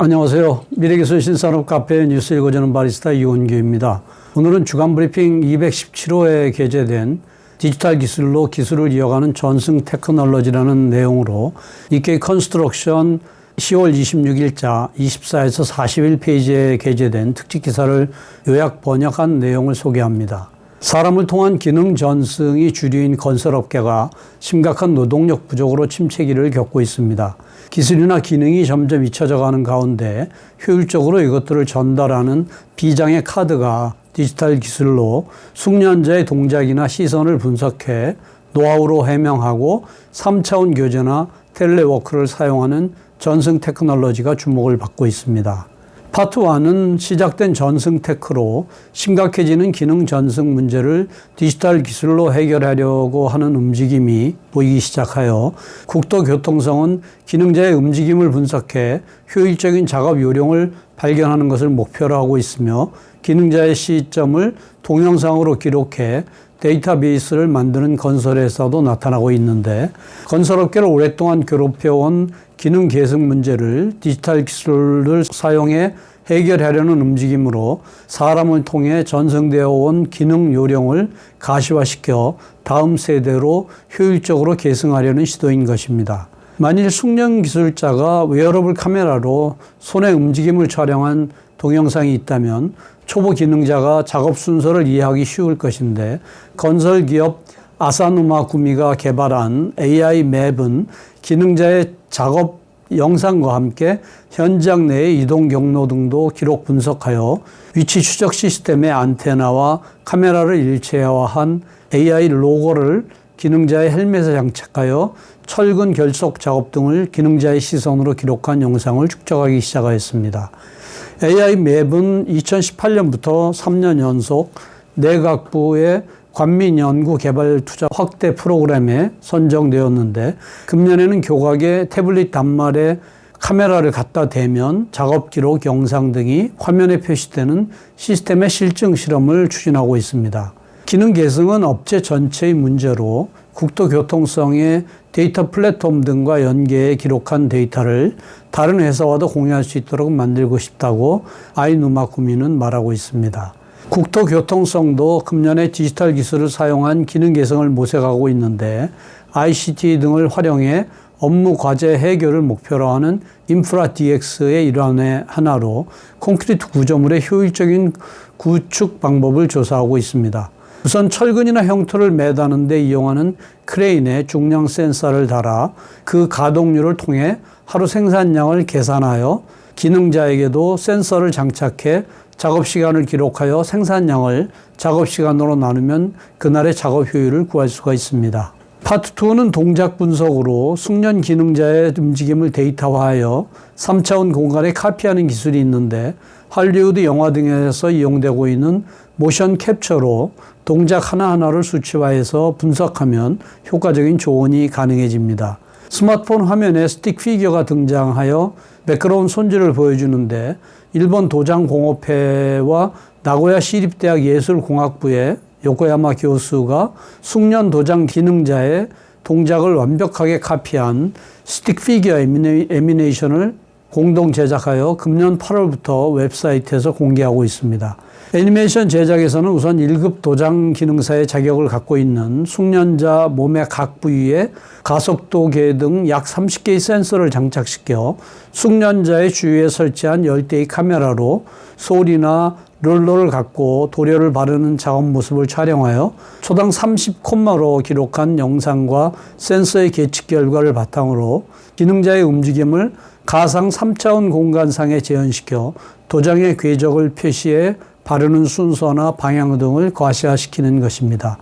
안녕하세요. 미래기술 신산업 카페 뉴스 읽어주는 바리스타 이원규입니다. 오늘은 주간 브리핑 217호에 게재된 디지털 기술로 기술을 이어가는 전승 테크놀로지라는 내용으로 니케이 컨스트럭션 10월 26일자 24에서 41페이지에 게재된 특집 기사를 요약 번역한 내용을 소개합니다. 사람을 통한 기능 전승이 주류인 건설업계가 심각한 노동력 부족으로 침체기를 겪고 있습니다. 기술이나 기능이 점점 잊혀져가는 가운데 효율적으로 이것들을 전달하는 비장의 카드가 디지털 기술로 숙련자의 동작이나 시선을 분석해 노하우로 해명하고 3차원 교제나 텔레워크를 사용하는 전승 테크놀로지가 주목을 받고 있습니다. 파트 1은 시작된 전승 테크로 심각해지는 기능 전승 문제를 디지털 기술로 해결하려고 하는 움직임이 보이기 시작하여 국토교통성은 기능자의 움직임을 분석해 효율적인 작업 요령을 발견하는 것을 목표로 하고 있으며 기능자의 시점을 동영상으로 기록해 데이터베이스를 만드는 건설회사도 나타나고 있는데, 건설업계를 오랫동안 괴롭혀온 기능 계승 문제를 디지털 기술을 사용해 해결하려는 움직임으로 사람을 통해 전승되어 온 기능 요령을 가시화시켜 다음 세대로 효율적으로 계승하려는 시도인 것입니다. 만일 숙련 기술자가 웨어러블 카메라로 손의 움직임을 촬영한 동영상이 있다면 초보 기능자가 작업 순서를 이해하기 쉬울 것인데, 건설기업 아사누마 구미가 개발한 AI 맵은 기능자의 작업 영상과 함께 현장 내의 이동 경로 등도 기록 분석하여 위치 추적 시스템의 안테나와 카메라를 일체화한 AI 로고를 기능자의 헬멧에 장착하여 철근 결속 작업 등을 기능자의 시선으로 기록한 영상을 축적하기 시작하였습니다. AI 맵은 2018년부터 3년 연속 내각부의 관민연구 개발 투자 확대 프로그램에 선정되었는데, 금년에는 교각에 태블릿 단말에 카메라를 갖다 대면 작업 기록, 영상 등이 화면에 표시되는 시스템의 실증 실험을 추진하고 있습니다. 기능 계승은 업체 전체의 문제로 국토교통성의 데이터 플랫폼 등과 연계해 기록한 데이터를 다른 회사와도 공유할 수 있도록 만들고 싶다고 아이누마 구미는 말하고 있습니다. 국토교통성도 금년에 디지털 기술을 사용한 기능 개선을 모색하고 있는데, ICT 등을 활용해 업무 과제 해결을 목표로 하는 인프라 DX의 일환의 하나로 콘크리트 구조물의 효율적인 구축 방법을 조사하고 있습니다. 우선 철근이나 형토를 매다는 데 이용하는 크레인에 중량 센서를 달아 그 가동률을 통해 하루 생산량을 계산하여 기능자에게도 센서를 장착해 작업시간을 기록하여 생산량을 작업시간으로 나누면 그날의 작업 효율을 구할 수가 있습니다. 파트 2는 동작 분석으로 숙련 기능자의 움직임을 데이터화하여 3차원 공간에 카피하는 기술이 있는데, 할리우드 영화 등에서 이용되고 있는 모션 캡처로 동작 하나하나를 수치화해서 분석하면 효과적인 조언이 가능해집니다. 스마트폰 화면에 스틱 피규어가 등장하여 매끄러운 손질을 보여주는데, 일본 도장공업회와 나고야 시립대학 예술공학부의 요코야마 교수가 숙련 도장 기능자의 동작을 완벽하게 카피한 스틱 피규어 애니메이션을 공동 제작하여 금년 8월부터 웹사이트에서 공개하고 있습니다. 애니메이션 제작에서는 우선 1급 도장 기능사의 자격을 갖고 있는 숙련자 몸의 각 부위에 가속도계 등 약 30개의 센서를 장착시켜 숙련자의 주위에 설치한 10대의 카메라로 소리나 롤러를 갖고 도료를 바르는 작업 모습을 촬영하여 초당 30콤마로 기록한 영상과 센서의 계측 결과를 바탕으로 기능자의 움직임을 가상 3차원 공간상에 재현시켜 도장의 궤적을 표시해 바르는 순서나 방향 등을 과시화시키는 것입니다.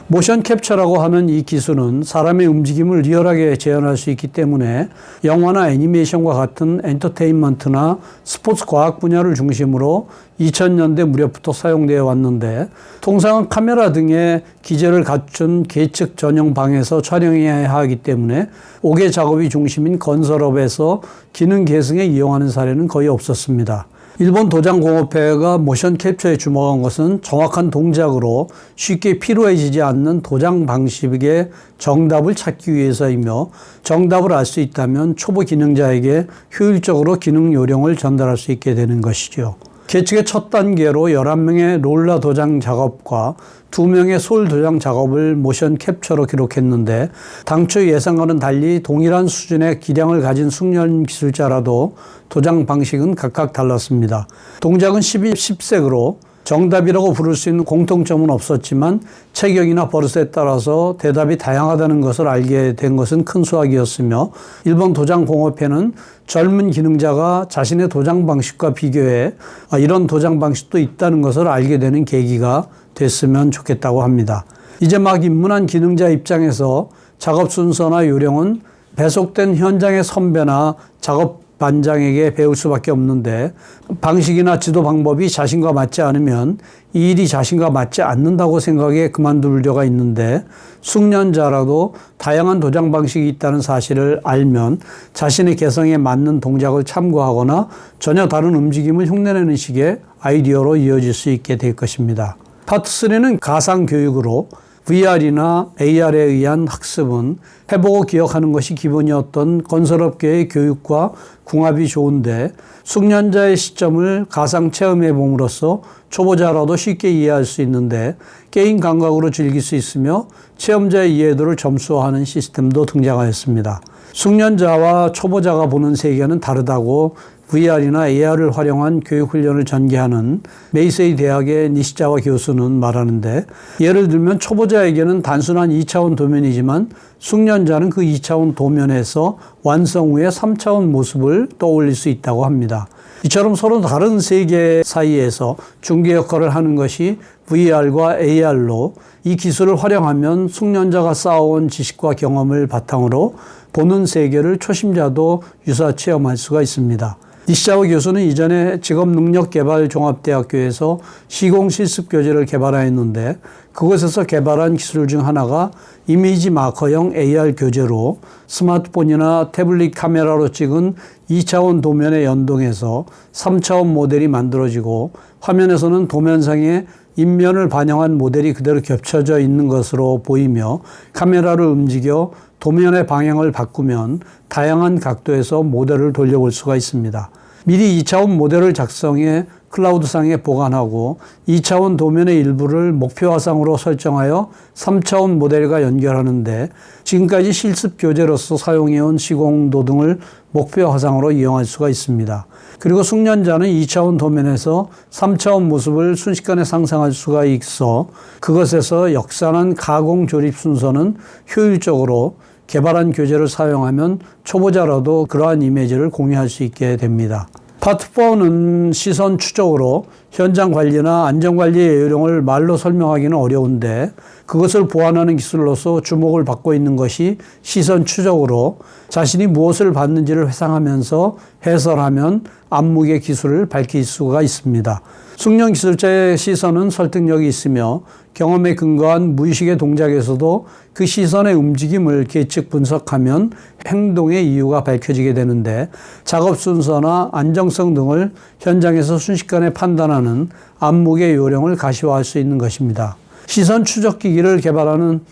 모션 캡처라고 하는 이 기술은 사람의 움직임을 리얼하게 재현할 수 있기 때문에 영화나 애니메이션과 같은 엔터테인먼트나 스포츠 과학 분야를 중심으로 2000년대 무렵부터 사용되어 왔는데, 통상은 카메라 등의 기재를 갖춘 계측 전용 방에서 촬영해야 하기 때문에 옥외 작업이 중심인 건설업에서 기능 계승에 이용하는 사례는 거의 없었습니다. 일본 도장공업회가 모션 캡처에 주목한 것은 정확한 동작으로 쉽게 피로해지지 않는 도장 방식의 정답을 찾기 위해서이며, 정답을 알 수 있다면 초보 기능자에게 효율적으로 기능 요령을 전달할 수 있게 되는 것이죠. 계측의 첫 단계로 11명의 롤러 도장 작업과 2명의 솔 도장 작업을 모션 캡처로 기록했는데, 당초 예상과는 달리 동일한 수준의 기량을 가진 숙련 기술자라도 도장 방식은 각각 달랐습니다. 동작은 10색으로 정답이라고 부를 수 있는 공통점은 없었지만 체격이나 버릇에 따라서 대답이 다양하다는 것을 알게 된 것은 큰 수확이었으며, 일본 도장공업회는 젊은 기능자가 자신의 도장 방식과 비교해 이런 도장 방식도 있다는 것을 알게 되는 계기가 됐으면 좋겠다고 합니다. 이제 막 입문한 기능자 입장에서 작업 순서나 요령은 배속된 현장의 선배나 작업 반장에게 배울 수밖에 없는데, 방식이나 지도 방법이 자신과 맞지 않으면 이 일이 자신과 맞지 않는다고 생각해 그만둘 때가 있는데, 숙련자라도 다양한 도장 방식이 있다는 사실을 알면 자신의 개성에 맞는 동작을 참고하거나 전혀 다른 움직임을 흉내내는 식의 아이디어로 이어질 수 있게 될 것입니다. 파트 3는 가상교육으로, VR이나 AR에 의한 학습은 해보고 기억하는 것이 기본이었던 건설업계의 교육과 궁합이 좋은데, 숙련자의 시점을 가상 체험해 봄으로써 초보자라도 쉽게 이해할 수 있는데 게임 감각으로 즐길 수 있으며 체험자의 이해도를 점수화하는 시스템도 등장하였습니다. 숙련자와 초보자가 보는 세계는 다르다고 VR이나 AR을 활용한 교육훈련을 전개하는 메이세이 대학의 니시자와 교수는 말하는데, 예를 들면 초보자에게는 단순한 2차원 도면이지만 숙련자는 그 2차원 도면에서 완성 후의 3차원 모습을 떠올릴 수 있다고 합니다. 이처럼 서로 다른 세계 사이에서 중개 역할을 하는 것이 VR과 AR로, 이 기술을 활용하면 숙련자가 쌓아온 지식과 경험을 바탕으로 보는 세계를 초심자도 유사 체험할 수가 있습니다. 니시자와 교수는 이전에 직업능력개발종합대학교에서 시공실습교재를 개발하였는데, 그곳에서 개발한 기술 중 하나가 이미지 마커형 AR 교재로 스마트폰이나 태블릿 카메라로 찍은 2차원 도면에 연동해서 3차원 모델이 만들어지고, 화면에서는 도면상에 인면을 반영한 모델이 그대로 겹쳐져 있는 것으로 보이며, 카메라를 움직여 도면의 방향을 바꾸면 다양한 각도에서 모델을 돌려볼 수가 있습니다. 미리 2차원 모델을 작성해 클라우드상에 보관하고 2차원 도면의 일부를 목표 화상으로 설정하여 3차원 모델과 연결하는데, 지금까지 실습 교재로서 사용해온 시공도 등을 목표 화상으로 이용할 수가 있습니다. 그리고 숙련자는 2차원 도면에서 3차원 모습을 순식간에 상상할 수가 있어 그것에서 역산한 가공 조립 순서는 효율적으로 개발한 교재를 사용하면 초보자라도 그러한 이미지를 공유할 수 있게 됩니다. 파트 4는 시선 추적으로, 현장 관리나 안전관리의 요령을 말로 설명하기는 어려운데 그것을 보완하는 기술로서 주목을 받고 있는 것이 시선 추적으로, 자신이 무엇을 봤는지를 회상하면서 해설하면 안목의 기술을 밝힐 수가 있습니다. 숙련 기술자의 시선은 설득력이 있으며 경험에 근거한 무의식의 동작에서도 그 시선의 움직임을 계측 분석하면 행동의 이유가 밝혀지게 되는데, 작업 순서나 안정성 등을 현장에서 순식간에 판단하는 안목의 요령을 가시화할 수 있는 것입니다. 시선 추적기기를 개발하는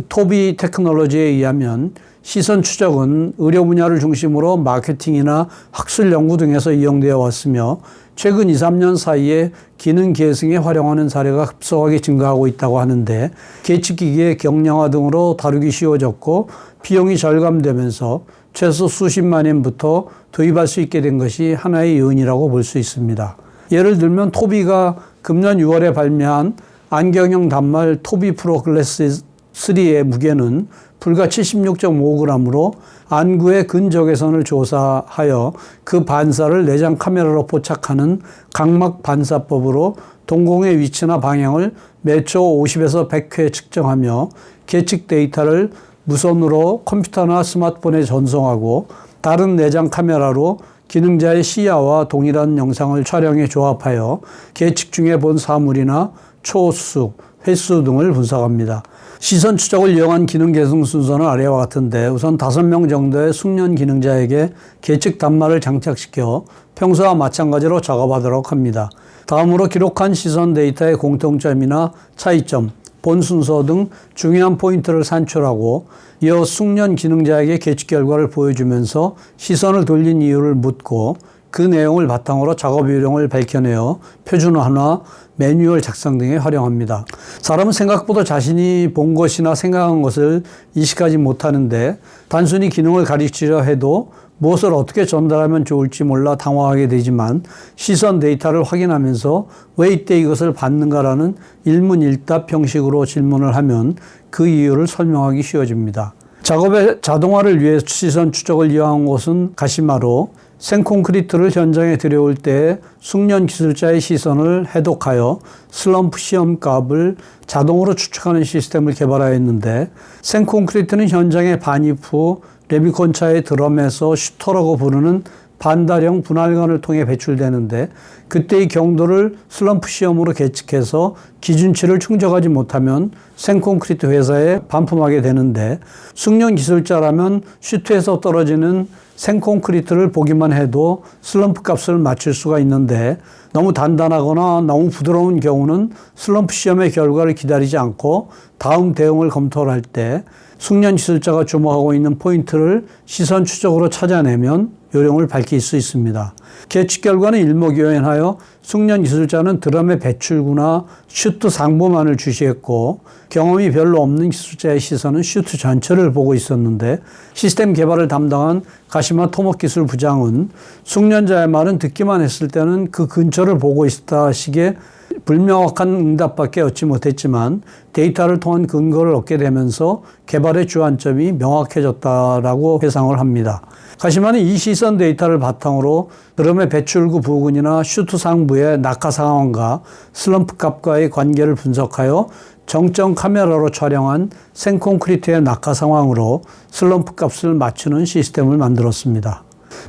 토비 테크놀로지에 의하면 시선 추적은 의료 분야를 중심으로 마케팅이나 학술 연구 등에서 이용되어 왔으며, 최근 2, 3년 사이에 기능 계승에 활용하는 사례가 급속하게 증가하고 있다고 하는데, 계측기기의 경량화 등으로 다루기 쉬워졌고 비용이 절감되면서 최소 수십만 엔부터 도입할 수 있게 된 것이 하나의 요인이라고 볼 수 있습니다. 예를 들면 토비가 금년 6월에 발매한 안경형 단말 토비 프로 글래스 3의 무게는 불과 76.5g으로 안구의 근적외선을 조사하여 그 반사를 내장 카메라로 포착하는 각막 반사법으로 동공의 위치나 방향을 매초 50에서 100회 측정하며 계측 데이터를 무선으로 컴퓨터나 스마트폰에 전송하고 다른 내장 카메라로 기능자의 시야와 동일한 영상을 촬영해 조합하여 계측 중에 본 사물이나 초수, 횟수 등을 분석합니다. 시선 추적을 이용한 기능 계승 순서는 아래와 같은데 우선 5명 정도의 숙련 기능자에게 계측 단말을 장착시켜 평소와 마찬가지로 작업하도록 합니다. 다음으로 기록한 시선 데이터의 공통점이나 차이점, 본 순서 등 중요한 포인트를 산출하고 이어 숙련 기능자에게 계측 결과를 보여주면서 시선을 돌린 이유를 묻고 그 내용을 바탕으로 작업 요령을 밝혀내어 표준화나 매뉴얼 작성 등에 활용합니다. 사람은 생각보다 자신이 본 것이나 생각한 것을 인식하지 못하는데 단순히 기능을 가르치려 해도 무엇을 어떻게 전달하면 좋을지 몰라 당황하게 되지만 시선 데이터를 확인하면서 왜 이때 이것을 받는가라는 일문일답 형식으로 질문을 하면 그 이유를 설명하기 쉬워집니다. 작업의 자동화를 위해 시선 추적을 이용한 곳은 가시마로 생콘크리트를 현장에 들여올 때 숙련 기술자의 시선을 해독하여 슬럼프 시험 값을 자동으로 추측하는 시스템을 개발하였는데 생콘크리트는 현장에 반입 후 레비콘차의 드럼에서 슈터라고 부르는 반달형 분할관을 통해 배출되는데 그때의 경도를 슬럼프 시험으로 계측해서 기준치를 충족하지 못하면 생콘크리트 회사에 반품하게 되는데 숙련 기술자라면 슈트에서 떨어지는 생콘크리트를 보기만 해도 슬럼프 값을 맞출 수가 있는데 너무 단단하거나 너무 부드러운 경우는 슬럼프 시험의 결과를 기다리지 않고 다음 대응을 검토할 때 숙련 기술자가 주목하고 있는 포인트를 시선 추적으로 찾아내면 요령을 밝힐 수 있습니다. 계측 결과는 일목요연하여 숙련 기술자는 드럼의 배출구나 슈트 상부만을 주시했고 경험이 별로 없는 기술자의 시선은 슈트 전체를 보고 있었는데 시스템 개발을 담당한 가시마 토목 기술 부장은 숙련자의 말은 듣기만 했을 때는 그 근처를 보고 있다 식의 불명확한 응답밖에 얻지 못했지만 데이터를 통한 근거를 얻게 되면서 개발의 주안점이 명확해졌다라고 회상을 합니다. 가시마는 이 시선 데이터를 바탕으로 드럼의 배출구 부근이나 슈트 상부의 낙하 상황과 슬럼프 값과의 관계를 분석하여 정점 카메라로 촬영한 생콘크리트의 낙하 상황으로 슬럼프 값을 맞추는 시스템을 만들었습니다.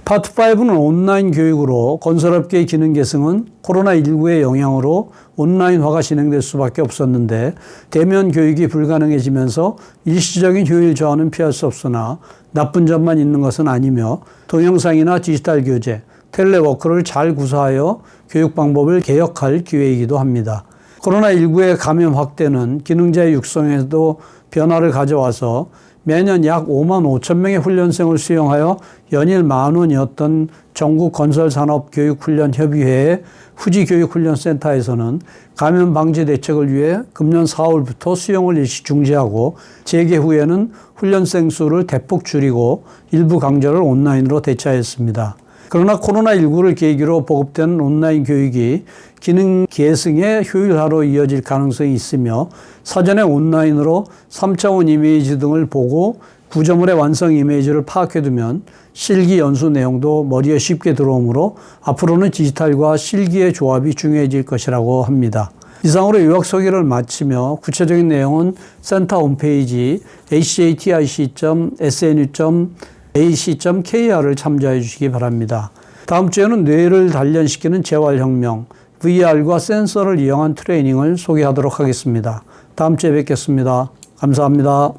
파트 5는 온라인 교육으로 건설업계의 기능 계승은 코로나19의 영향으로 온라인화가 진행될 수밖에 없었는데 대면 교육이 불가능해지면서 일시적인 효율 저하는 피할 수 없으나 나쁜 점만 있는 것은 아니며 동영상이나 디지털 교재, 텔레워크를 잘 구사하여 교육 방법을 개혁할 기회이기도 합니다. 코로나19의 감염 확대는 기능자의 육성에도 변화를 가져와서 매년 약 5만 5천 명의 훈련생을 수용하여 연일 10,000원이었던 전국건설산업교육훈련협의회의 후지교육훈련센터에서는 감염 방지 대책을 위해 금년 4월부터 수용을 일시 중지하고 재개 후에는 훈련생 수를 대폭 줄이고 일부 강좌를 온라인으로 대체하였습니다. 그러나 코로나19를 계기로 보급되는 온라인 교육이 기능 계승의 효율화로 이어질 가능성이 있으며 사전에 온라인으로 3차원 이미지 등을 보고 구조물의 완성 이미지를 파악해두면 실기 연수 내용도 머리에 쉽게 들어오므로 앞으로는 디지털과 실기의 조합이 중요해질 것이라고 합니다. 이상으로 요약 소개를 마치며 구체적인 내용은 센터 홈페이지 hatti.snu.ac.kr을 참조해 주시기 바랍니다. 다음 주에는 뇌를 단련시키는 재활혁명, VR과 센서를 이용한 트레이닝을 소개하도록 하겠습니다. 다음 주에 뵙겠습니다. 감사합니다.